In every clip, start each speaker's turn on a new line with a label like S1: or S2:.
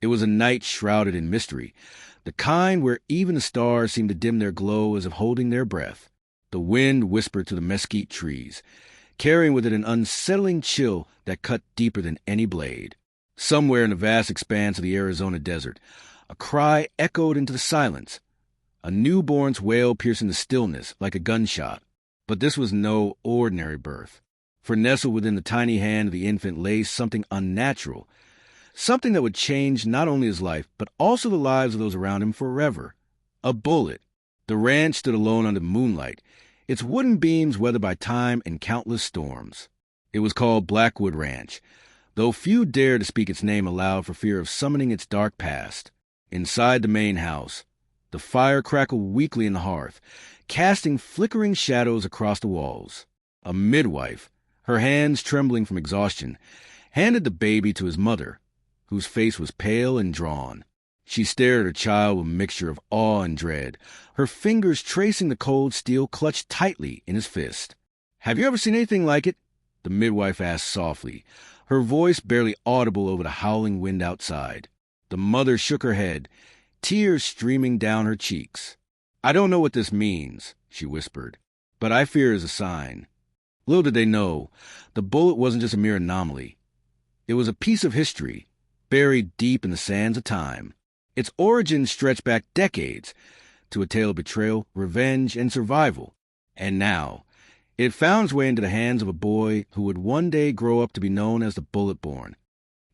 S1: It was a night shrouded in mystery, the kind where even the stars seemed to dim their glow as if holding their breath. The wind whispered to the mesquite trees, carrying with it an unsettling chill that cut deeper than any blade. Somewhere in the vast expanse of the Arizona desert, a cry echoed into the silence, a newborn's wail piercing the stillness like a gunshot. But this was no ordinary birth, for nestled within the tiny hand of the infant lay something unnatural, something that would change not only his life, but also the lives of those around him forever. A bullet. The ranch stood alone under moonlight, its wooden beams weathered by time and countless storms. It was called Blackwood Ranch, though few dared to speak its name aloud for fear of summoning its dark past. Inside the main house, the fire crackled weakly in the hearth, casting flickering shadows across the walls. A midwife, her hands trembling from exhaustion, handed the baby to his mother, whose face was pale and drawn. She stared at her child with a mixture of awe and dread, her fingers tracing the cold steel clutched tightly in his fist. "Have you ever seen anything like it?" the midwife asked softly, her voice barely audible over the howling wind outside. The mother shook her head, tears streaming down her cheeks. "I don't know what this means," she whispered, "but I fear it is a sign." Little did they know, the bullet wasn't just a mere anomaly. It was a piece of history, buried deep in the sands of time. Its origins stretched back decades to a tale of betrayal, revenge, and survival. And now, it found its way into the hands of a boy who would one day grow up to be known as the Bullet-Born.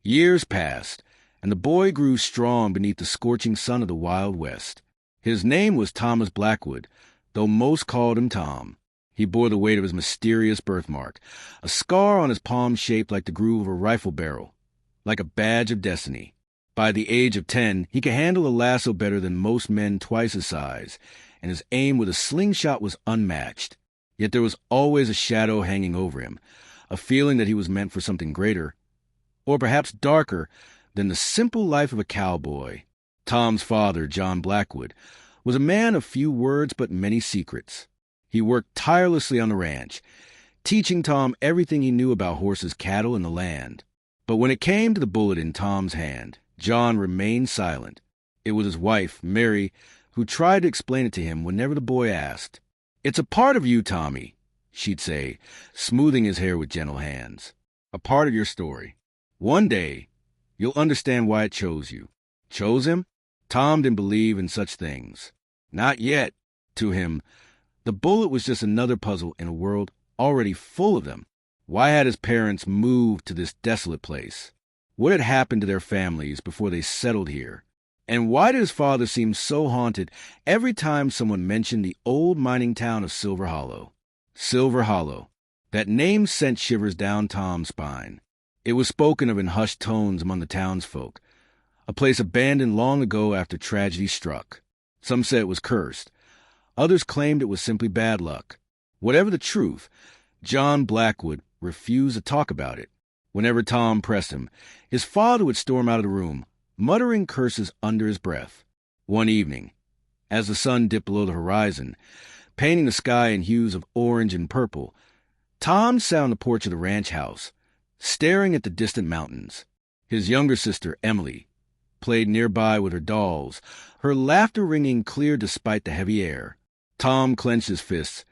S1: Years passed, and the boy grew strong beneath the scorching sun of the Wild West. His name was Thomas Blackwood, though most called him Tom. He bore the weight of his mysterious birthmark, a scar on his palm shaped like the groove of a rifle barrel, like a badge of destiny. By the age of 10, he could handle a lasso better than most men twice his size, and his aim with a slingshot was unmatched. Yet there was always a shadow hanging over him, a feeling that he was meant for something greater, or perhaps darker, than the simple life of a cowboy. Tom's father, John Blackwood, was a man of few words but many secrets. He worked tirelessly on the ranch, teaching Tom everything he knew about horses, cattle, and the land. But when it came to the bullet in Tom's hand, John remained silent. It was his wife, Mary, who tried to explain it to him whenever the boy asked. "It's a part of you, Tommy," she'd say, smoothing his hair with gentle hands. "A part of your story. One day, you'll understand why it chose you." Chose him? Tom didn't believe in such things. Not yet. To him, the bullet was just another puzzle in a world already full of them. Why had his parents moved to this desolate place? What had happened to their families before they settled here? And why did his father seem so haunted every time someone mentioned the old mining town of Silver Hollow? Silver Hollow. That name sent shivers down Tom's spine. It was spoken of in hushed tones among the townsfolk, a place abandoned long ago after tragedy struck. Some said it was cursed. Others claimed it was simply bad luck. Whatever the truth, John Blackwood refused to talk about it. Whenever Tom pressed him, his father would storm out of the room, muttering curses under his breath. One evening, as the sun dipped below the horizon, painting the sky in hues of orange and purple, Tom sat on the porch of the ranch house, staring at the distant mountains. His younger sister, Emily, played nearby with her dolls, her laughter ringing clear despite the heavy air. Tom clenched his fists,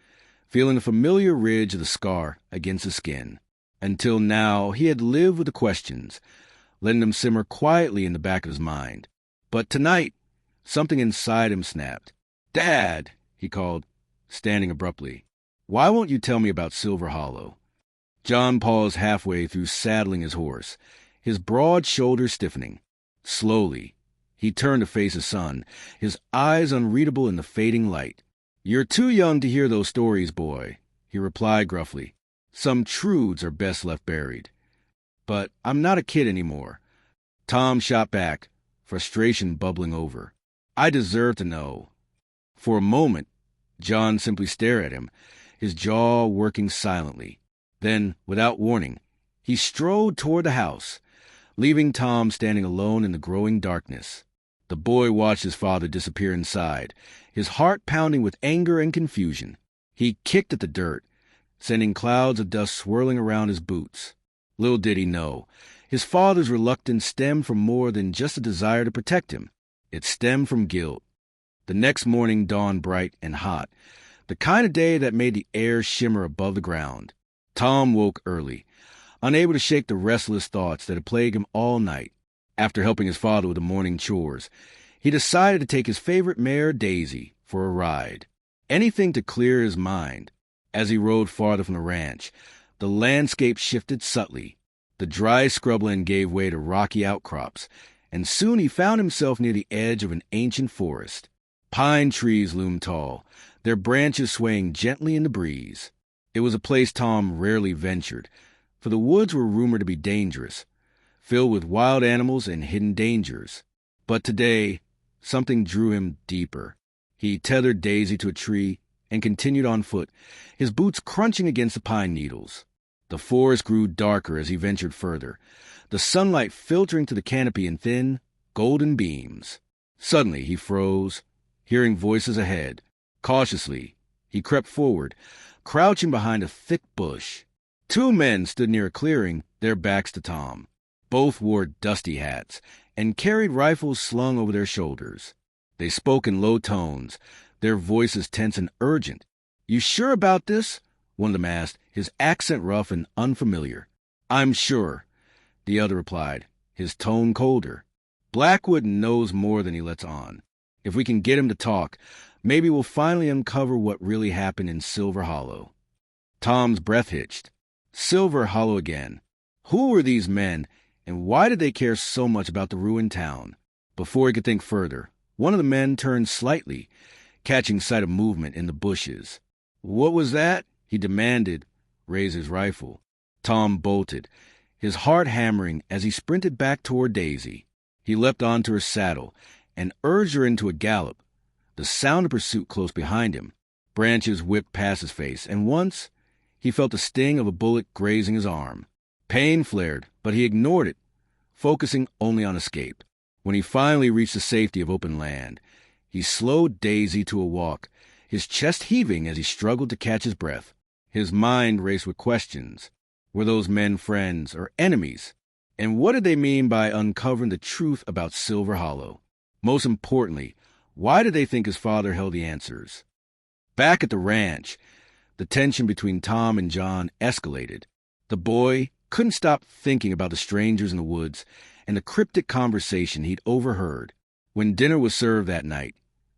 S1: feeling the familiar ridge of the scar against his skin. Until now, he had lived with the questions, letting them simmer quietly in the back of his mind. But tonight, something inside him snapped. "Dad," he called, standing abruptly. "Why won't you tell me about Silver Hollow?" John paused halfway through saddling his horse, his broad shoulders stiffening. Slowly, he turned to face his son, his eyes unreadable in the fading light. "You're too young to hear those stories, boy," he replied gruffly. "Some truths are best left buried. But I'm not a kid anymore." Tom shot back, frustration bubbling over. "I deserve to know." For a moment, John simply stared at him, his jaw working silently. Then, without warning, he strode toward the house, leaving Tom standing alone in the growing darkness. The boy watched his father disappear inside, his heart pounding with anger and confusion. He kicked at the dirt, sending clouds of dust swirling around his boots. Little did he know, His father's reluctance stemmed from more than just a desire to protect him. It stemmed from guilt. The next morning dawned bright and hot, the kind of day that made the air shimmer above the ground. Tom woke early, unable to shake the restless thoughts that had plagued him all night. After helping his father with the morning chores, he decided to take his favorite mare, Daisy, for a ride. Anything to clear his mind. As he rode farther from the ranch, the landscape shifted subtly. The dry scrubland gave way to rocky outcrops, and soon he found himself near the edge of an ancient forest. Pine trees loomed tall, their branches swaying gently in the breeze. It was a place Tom rarely ventured, for the woods were rumored to be dangerous, filled with wild animals and hidden dangers. But today, something drew him deeper. He tethered Daisy to a tree and continued on foot, his boots crunching against the pine needles. The forest grew darker as he ventured further, the sunlight filtering to the canopy in thin, golden beams. Suddenly he froze, hearing voices ahead. Cautiously, he crept forward, crouching behind a thick bush. Two men stood near a clearing, their backs to Tom. Both wore dusty hats and carried rifles slung over their shoulders. They spoke in low tones, their voices tense and urgent. "You sure about this?" one of them asked, his accent rough and unfamiliar. "I'm sure," the other replied, his tone colder. "Blackwood knows more than he lets on. If we can get him to talk, maybe we'll finally uncover what really happened in Silver Hollow." Tom's breath hitched. Silver Hollow again. Who were these men, and why did they care so much about the ruined town? Before he could think further, one of the men turned slightly, catching sight of movement in the bushes. "What was that?" he demanded, raised his rifle. Tom bolted, his heart hammering as he sprinted back toward Daisy. He leapt onto her saddle and urged her into a gallop, the sound of pursuit close behind him. Branches whipped past his face, and once he felt the sting of a bullet grazing his arm. Pain flared, but he ignored it, focusing only on escape. When he finally reached the safety of open land, he slowed Daisy to a walk, his chest heaving as he struggled to catch his breath. His mind raced with questions. Were those men friends or enemies? And what did they mean by uncovering the truth about Silver Hollow? Most importantly, why did they think his father held the answers? Back at the ranch, the tension between Tom and John escalated. The boy couldn't stop thinking about the strangers in the woods and the cryptic conversation he'd overheard. When dinner was served that night,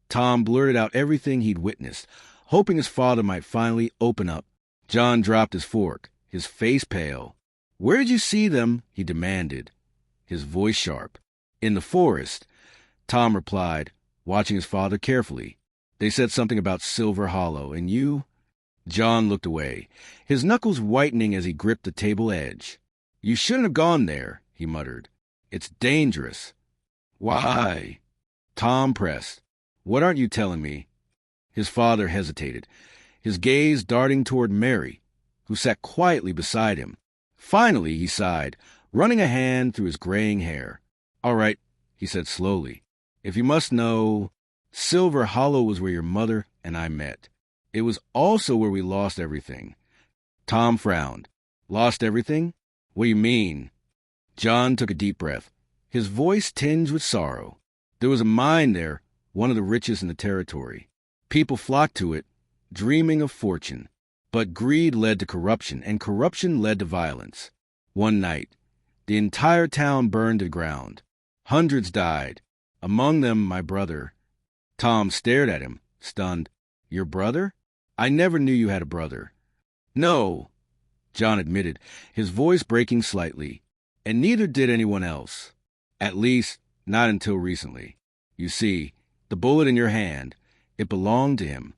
S1: Tom blurted out everything he'd witnessed, hoping his father might finally open up. John dropped his fork, his face pale. "Where did you see them?" he demanded, his voice sharp. "In the forest," Tom replied, watching his father carefully. "They said something about Silver Hollow, and you—" John looked away, his knuckles whitening as he gripped the table edge. "You shouldn't have gone there," he muttered. "It's dangerous." "Why?" Tom pressed. "What aren't you telling me?" His father hesitated, his gaze darting toward Mary, who sat quietly beside him. Finally, he sighed, running a hand through his graying hair. "All right," he said slowly. "If you must know, Silver Hollow was where your mother and I met. It was also where we lost everything." Tom frowned. "Lost everything? What do you mean?" John took a deep breath, his voice tinged with sorrow. "There was a mine there, one of the richest in the territory. People flocked to it, dreaming of fortune. But greed led to corruption, and corruption led to violence. One night, the entire town burned to the ground. Hundreds died, among them my brother." Tom stared at him, stunned. "Your brother? I never knew you had a brother." "No," John admitted, his voice breaking slightly. "And neither did anyone else. At least, not until recently. You see, the bullet in your hand, it belonged to him."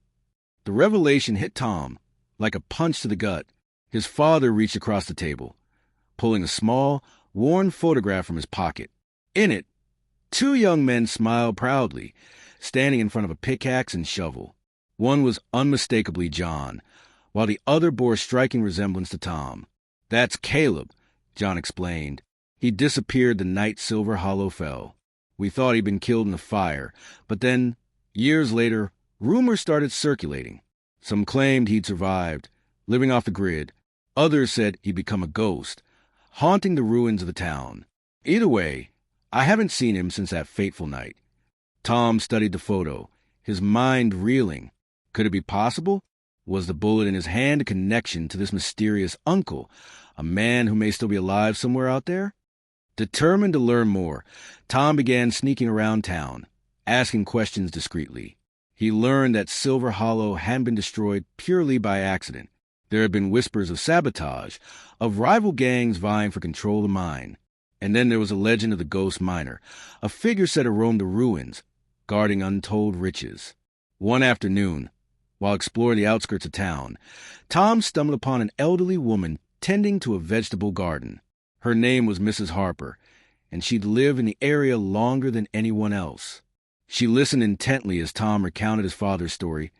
S1: The revelation hit Tom like a punch to the gut. His father reached across the table, pulling a small, worn photograph from his pocket. In it, two young men smiled proudly, standing in front of a pickaxe and shovel. One was unmistakably John, while the other bore a striking resemblance to Tom. "That's Caleb," John explained. "He disappeared the night Silver Hollow fell. We thought he'd been killed in a fire, but then, years later, rumors started circulating. Some claimed he'd survived, living off the grid. Others said he'd become a ghost, haunting the ruins of the town. Either way, I haven't seen him since that fateful night. Tom studied the photo, his mind reeling. Could it be possible? Was the bullet in his hand a connection to this mysterious uncle, a man who may still be alive somewhere out there? Determined to learn more, Tom began sneaking around town, asking questions discreetly. He learned that Silver Hollow hadn't been destroyed purely by accident. There had been whispers of sabotage, of rival gangs vying for control of the mine. And then there was a legend of the ghost miner, a figure said to roam the ruins, guarding untold riches. One afternoon, while exploring the outskirts of town, Tom stumbled upon an elderly woman tending to a vegetable garden. Her name was Mrs. Harper, and she'd lived in the area longer than anyone else. She listened intently as Tom recounted his father's story,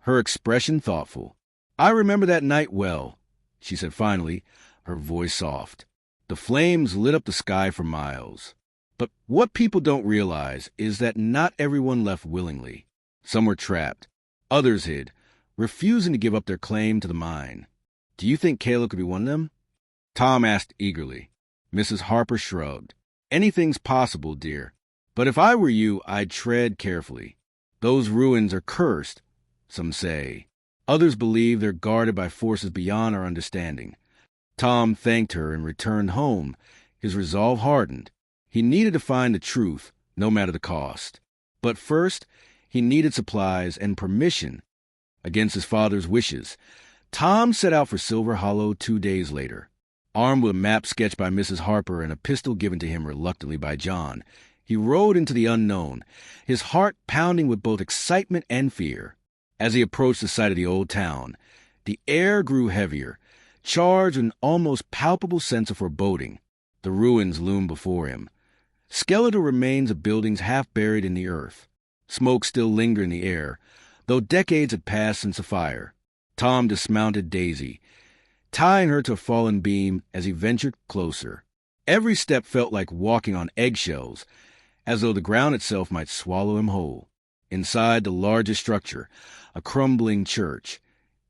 S1: her expression thoughtful. "I remember that night well," she said finally, her voice soft. "The flames lit up the sky for miles. But what people don't realize is that not everyone left willingly. Some were trapped. Others hid, refusing to give up their claim to the mine. Do you think Caleb could be one of them?" Tom asked eagerly. Mrs. Harper shrugged. "Anything's possible, dear. But if I were you, I'd tread carefully. Those ruins are cursed, some say. Others believe they're guarded by forces beyond our understanding." Tom thanked her and returned home, his resolve hardened. He needed to find the truth, no matter the cost. But first, he needed supplies and permission. Against his father's wishes, Tom set out for Silver Hollow 2 days later. Armed with a map sketched by Mrs. Harper and a pistol given to him reluctantly by John, he rode into the unknown, his heart pounding with both excitement and fear. As he approached the site of the old town, the air grew heavier, charged with an almost palpable sense of foreboding. The ruins loomed before him. Skeletal remains of buildings half buried in the earth. Smoke still lingered in the air, though decades had passed since the fire. Tom dismounted Daisy, tying her to a fallen beam as he ventured closer. Every step felt like walking on eggshells, as though the ground itself might swallow him whole. Inside the largest structure, a crumbling church,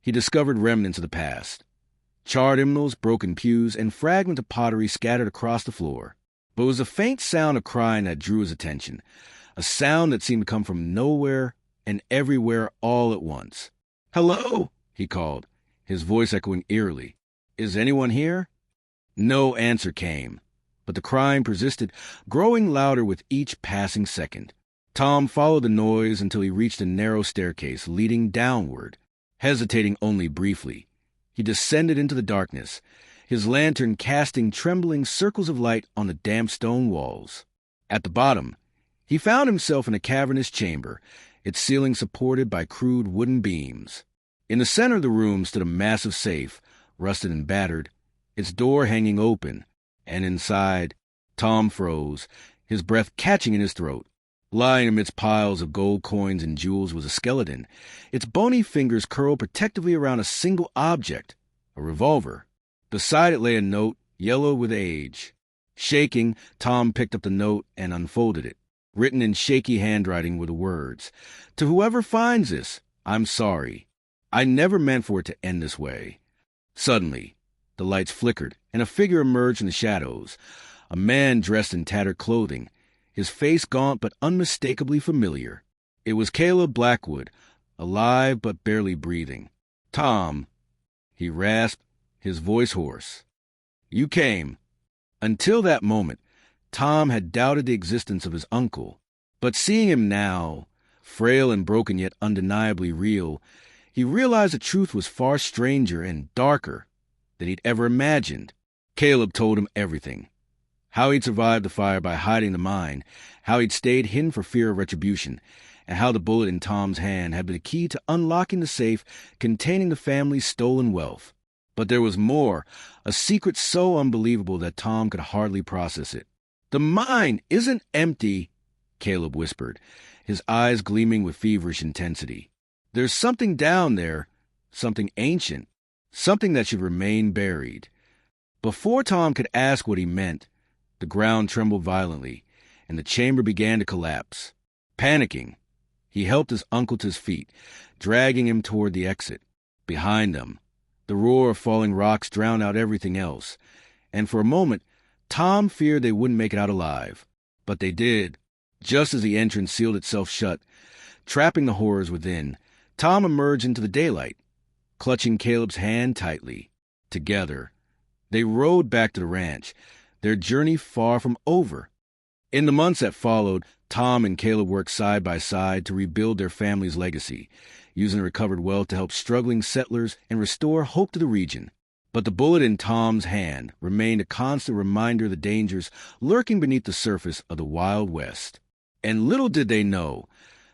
S1: he discovered remnants of the past. Charred hymnals, broken pews, and fragments of pottery scattered across the floor. But it was a faint sound of crying that drew his attention, a sound that seemed to come from nowhere and everywhere all at once. "Hello," he called, his voice echoing eerily. "Is anyone here?" No answer came, but the crying persisted, growing louder with each passing second. Tom followed the noise until he reached a narrow staircase leading downward. Hesitating only briefly, he descended into the darkness, his lantern casting trembling circles of light on the damp stone walls. At the bottom, he found himself in a cavernous chamber, its ceiling supported by crude wooden beams. In the center of the room stood a massive safe, rusted and battered, its door hanging open, and inside, Tom froze, his breath catching in his throat. Lying amidst piles of gold coins and jewels was a skeleton, its bony fingers curled protectively around a single object, a revolver. Beside it lay a note, yellow with age. Shaking, Tom picked up the note and unfolded it. Written in shaky handwriting were the words, "To whoever finds this, I'm sorry. I never meant for it to end this way." Suddenly, the lights flickered, and a figure emerged from the shadows. A man dressed in tattered clothing, his face gaunt but unmistakably familiar. It was Caleb Blackwood, alive but barely breathing. "Tom," he rasped, his voice hoarse. "You came." Until that moment, Tom had doubted the existence of his uncle. But seeing him now, frail and broken yet undeniably real, he realized the truth was far stranger and darker than he'd ever imagined. Caleb told him everything. How he'd survived the fire by hiding the mine, how he'd stayed hidden for fear of retribution, and how the bullet in Tom's hand had been the key to unlocking the safe containing the family's stolen wealth. But there was more, a secret so unbelievable that Tom could hardly process it. "The mine isn't empty," Caleb whispered, his eyes gleaming with feverish intensity. "There's something down there, something ancient, something that should remain buried." Before Tom could ask what he meant, the ground trembled violently, and the chamber began to collapse. Panicking, he helped his uncle to his feet, dragging him toward the exit. Behind them, the roar of falling rocks drowned out everything else, and for a moment, Tom feared they wouldn't make it out alive. But they did. Just as the entrance sealed itself shut, trapping the horrors within, Tom emerged into the daylight, clutching Caleb's hand tightly. Together, they rode back to the ranch, their journey far from over. In the months that followed, Tom and Caleb worked side by side to rebuild their family's legacy, using the recovered wealth to help struggling settlers and restore hope to the region. But the bullet in Tom's hand remained a constant reminder of the dangers lurking beneath the surface of the Wild West. And little did they know,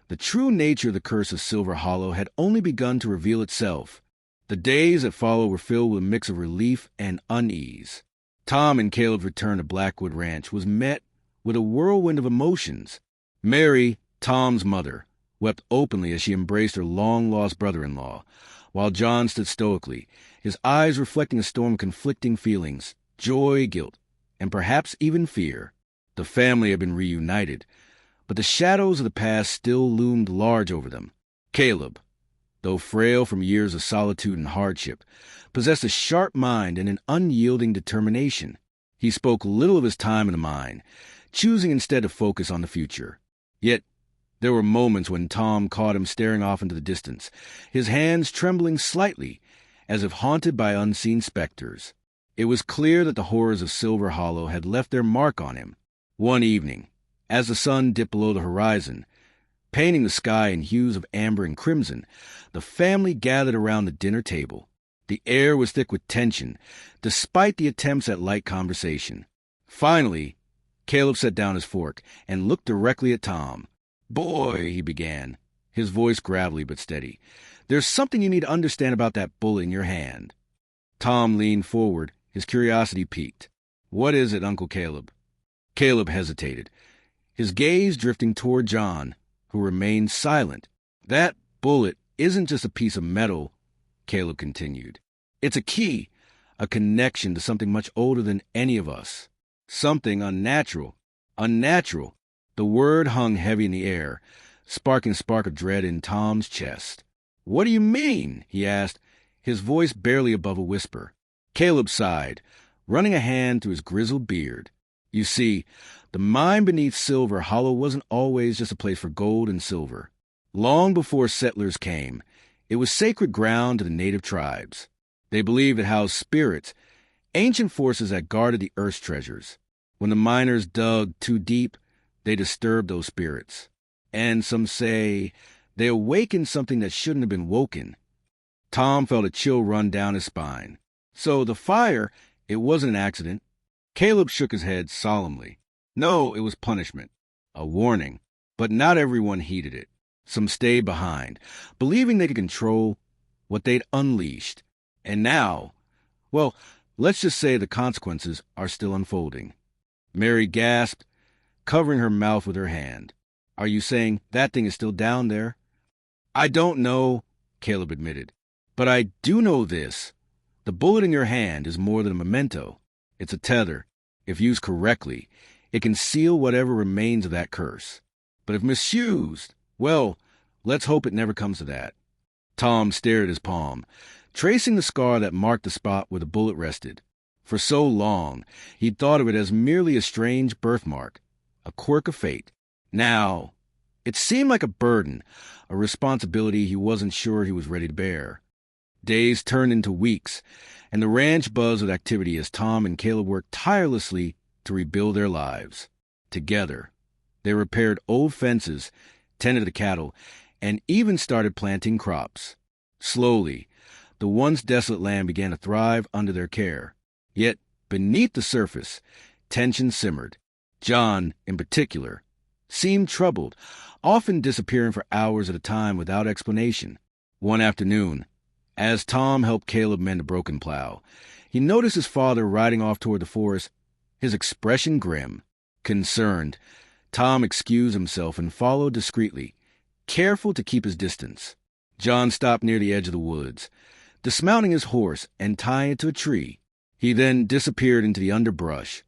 S1: the true nature of the curse of Silver Hollow had only begun to reveal itself. The days that followed were filled with a mix of relief and unease. Tom and Caleb's return to Blackwood Ranch was met with a whirlwind of emotions. Mary, Tom's mother, wept openly as she embraced her long-lost brother-in-law, while John stood stoically, his eyes reflecting a storm of conflicting feelings, joy, guilt, and perhaps even fear. The family had been reunited, but the shadows of the past still loomed large over them. Caleb, though frail from years of solitude and hardship, possessed a sharp mind and an unyielding determination. He spoke little of his time in the mine, choosing instead to focus on the future. Yet, there were moments when Tom caught him staring off into the distance, his hands trembling slightly, as if haunted by unseen specters. It was clear that the horrors of Silver Hollow had left their mark on him. One evening, as the sun dipped below the horizon, painting the sky in hues of amber and crimson, the family gathered around the dinner table. The air was thick with tension, despite the attempts at light conversation. Finally, Caleb set down his fork and looked directly at Tom. "Boy," he began, his voice gravelly but steady, "there's something you need to understand about that bullet in your hand." Tom leaned forward, his curiosity piqued. "What is it, Uncle Caleb?" Caleb hesitated, his gaze drifting toward John, who remained silent. "That bullet isn't just a piece of metal," Caleb continued. "It's a key, a connection to something much older than any of us. Something unnatural. Unnatural." The word hung heavy in the air, sparking a spark of dread in Tom's chest. "What do you mean?" he asked, his voice barely above a whisper. Caleb sighed, running a hand through his grizzled beard. "You see, the mine beneath Silver Hollow wasn't always just a place for gold and silver. Long before settlers came, it was sacred ground to the native tribes. They believed it housed spirits, ancient forces that guarded the earth's treasures. When the miners dug too deep, they disturbed those spirits. And some say they awakened something that shouldn't have been woken." Tom felt a chill run down his spine. "So the fire, it wasn't an accident?" Caleb shook his head solemnly. "No, it was punishment. A warning. But not everyone heeded it. Some stayed behind, believing they could control what they'd unleashed. And now, well, let's just say the consequences are still unfolding." Mary gasped, covering her mouth with her hand. "Are you saying that thing is still down there?" "I don't know," Caleb admitted. "But I do know this. The bullet in your hand is more than a memento. It's a tether. If used correctly, it can seal whatever remains of that curse. But if misused, well, let's hope it never comes to that." Tom stared at his palm, tracing the scar that marked the spot where the bullet rested. For so long, he'd thought of it as merely a strange birthmark, a quirk of fate. Now, it seemed like a burden, a responsibility he wasn't sure he was ready to bear. Days turned into weeks, and the ranch buzzed with activity as Tom and Caleb worked tirelessly to rebuild their lives. Together, they repaired old fences, tended the cattle, and even started planting crops. Slowly, the once desolate land began to thrive under their care. Yet, beneath the surface, tension simmered. John, in particular, seemed troubled, often disappearing for hours at a time without explanation. One afternoon, as Tom helped Caleb mend a broken plow, he noticed his father riding off toward the forest, his expression grim. Concerned, Tom excused himself and followed discreetly, careful to keep his distance. John stopped near the edge of the woods, dismounting his horse and tying it to a tree. He then disappeared into the underbrush,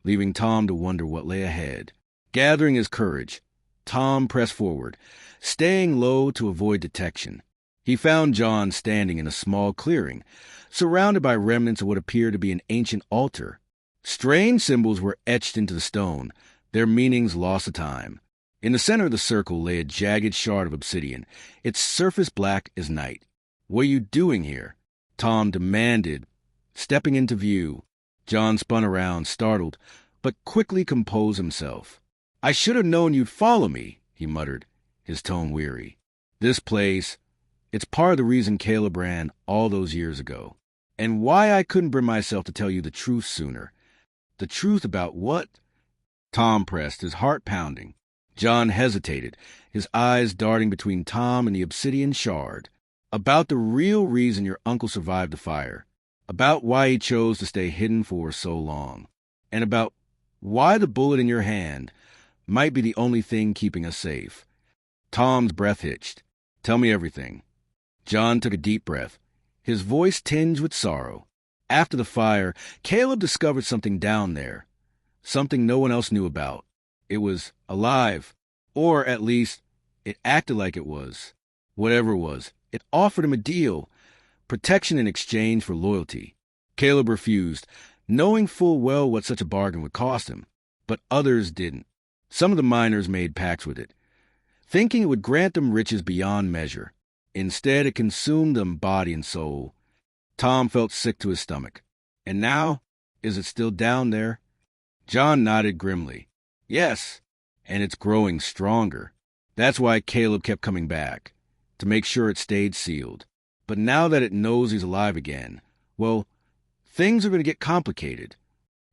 S1: leaving Tom to wonder what lay ahead. Gathering his courage, Tom pressed forward, staying low to avoid detection. He found John standing in a small clearing, surrounded by remnants of what appeared to be an ancient altar. Strange symbols were etched into the stone, their meanings lost to time. In the center of the circle lay a jagged shard of obsidian, its surface black as night. "What are you doing here?" Tom demanded, stepping into view. John spun around, startled, but quickly composed himself. "I should have known you'd follow me," he muttered, his tone weary. "This place, it's part of the reason Caleb ran all those years ago, and why I couldn't bring myself to tell you the truth sooner." "The truth about what?" Tom pressed, his heart pounding. John hesitated, his eyes darting between Tom and the obsidian shard. "About the real reason your uncle survived the fire, about why he chose to stay hidden for so long, and about why the bullet in your hand might be the only thing keeping us safe." Tom's breath hitched. "Tell me everything." John took a deep breath, his voice tinged with sorrow. After the fire, Caleb discovered something down there, something no one else knew about. It was alive, or at least, it acted like it was. Whatever it was, it offered him a deal, protection in exchange for loyalty. Caleb refused, knowing full well what such a bargain would cost him. But others didn't. Some of the miners made pacts with it, thinking it would grant them riches beyond measure. Instead, it consumed them body and soul. Tom felt sick to his stomach. "And now, is it still down there?" John nodded grimly. "Yes, and it's growing stronger. That's why Caleb kept coming back, to make sure it stayed sealed. But now that it knows he's alive again, well, things are going to get complicated."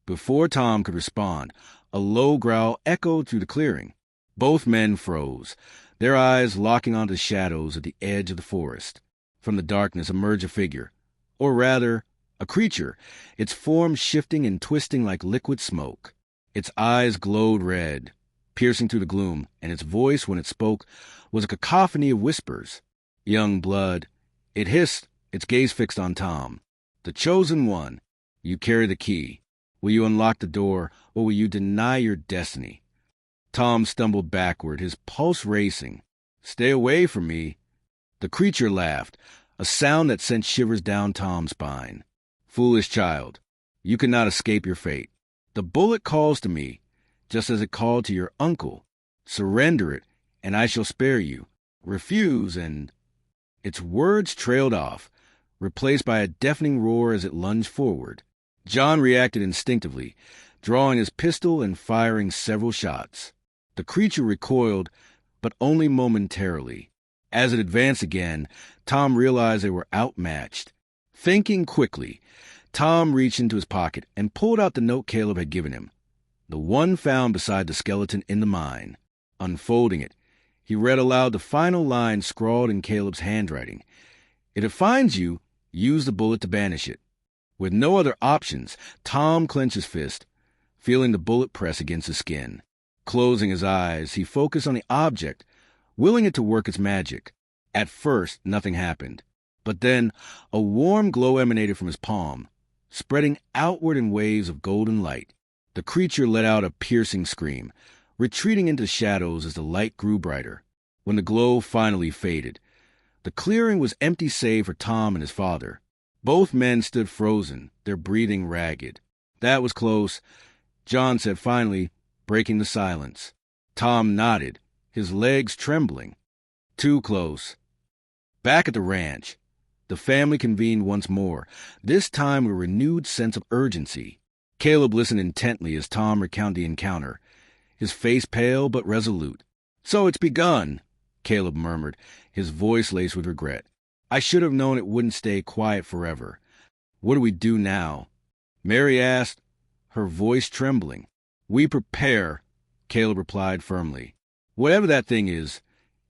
S1: Before Tom could respond, a low growl echoed through the clearing. Both men froze, their eyes locking onto the shadows at the edge of the forest. From the darkness emerged a figure, or rather, a creature, its form shifting and twisting like liquid smoke. Its eyes glowed red, piercing through the gloom, and its voice, when it spoke, was a cacophony of whispers. "Young blood," it hissed, its gaze fixed on Tom. "The chosen one. You carry the key. Will you unlock the door, or will you deny your destiny?" Tom stumbled backward, his pulse racing. "Stay away from me." The creature laughed, a sound that sent shivers down Tom's spine. "Foolish child, you cannot escape your fate. The bullet calls to me, just as it called to your uncle. Surrender it, and I shall spare you. Refuse, and—" Its words trailed off, replaced by a deafening roar as it lunged forward. John reacted instinctively, drawing his pistol and firing several shots. The creature recoiled, but only momentarily. As it advanced again, Tom realized they were outmatched. Thinking quickly, Tom reached into his pocket and pulled out the note Caleb had given him, the one found beside the skeleton in the mine. Unfolding it, he read aloud the final line scrawled in Caleb's handwriting. "If it finds you, use the bullet to banish it." With no other options, Tom clenched his fist, feeling the bullet press against his skin. Closing his eyes, he focused on the object, willing it to work its magic. At first, nothing happened. But then, a warm glow emanated from his palm, spreading outward in waves of golden light. The creature let out a piercing scream, retreating into the shadows as the light grew brighter. When the glow finally faded, the clearing was empty save for Tom and his father. Both men stood frozen, their breathing ragged. "That was close," John said finally, breaking the silence. Tom nodded, his legs trembling. "Too close." Back at the ranch, the family convened once more, this time with a renewed sense of urgency. Caleb listened intently as Tom recounted the encounter, his face pale but resolute. "So it's begun," Caleb murmured, his voice laced with regret. "I should have known it wouldn't stay quiet forever. What do we do now?" Mary asked, her voice trembling. "We prepare," Caleb replied firmly. "Whatever that thing is,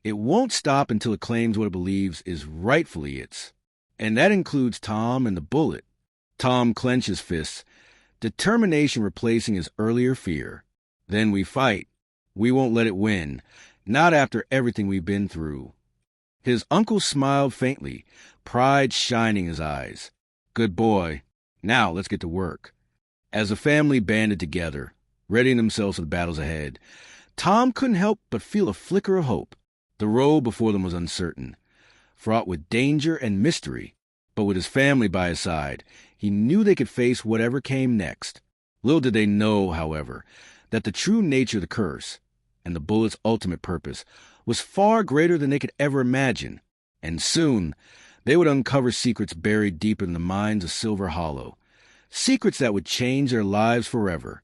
S1: it won't stop until it claims what it believes is rightfully its. And that includes Tom and the bullet." Tom clenched his fists, determination replacing his earlier fear. "Then we fight. We won't let it win, not after everything we've been through." His uncle smiled faintly, pride shining in his eyes. "Good boy. Now let's get to work." As the family banded together, readying themselves for the battles ahead, Tom couldn't help but feel a flicker of hope. The road before them was uncertain. fraught with danger and mystery. But with his family by his side, he knew they could face whatever came next. Little did they know, however, that the true nature of the curse, and the bullet's ultimate purpose, was far greater than they could ever imagine. And soon, they would uncover secrets buried deep in the mines of Silver Hollow. Secrets that would change their lives forever.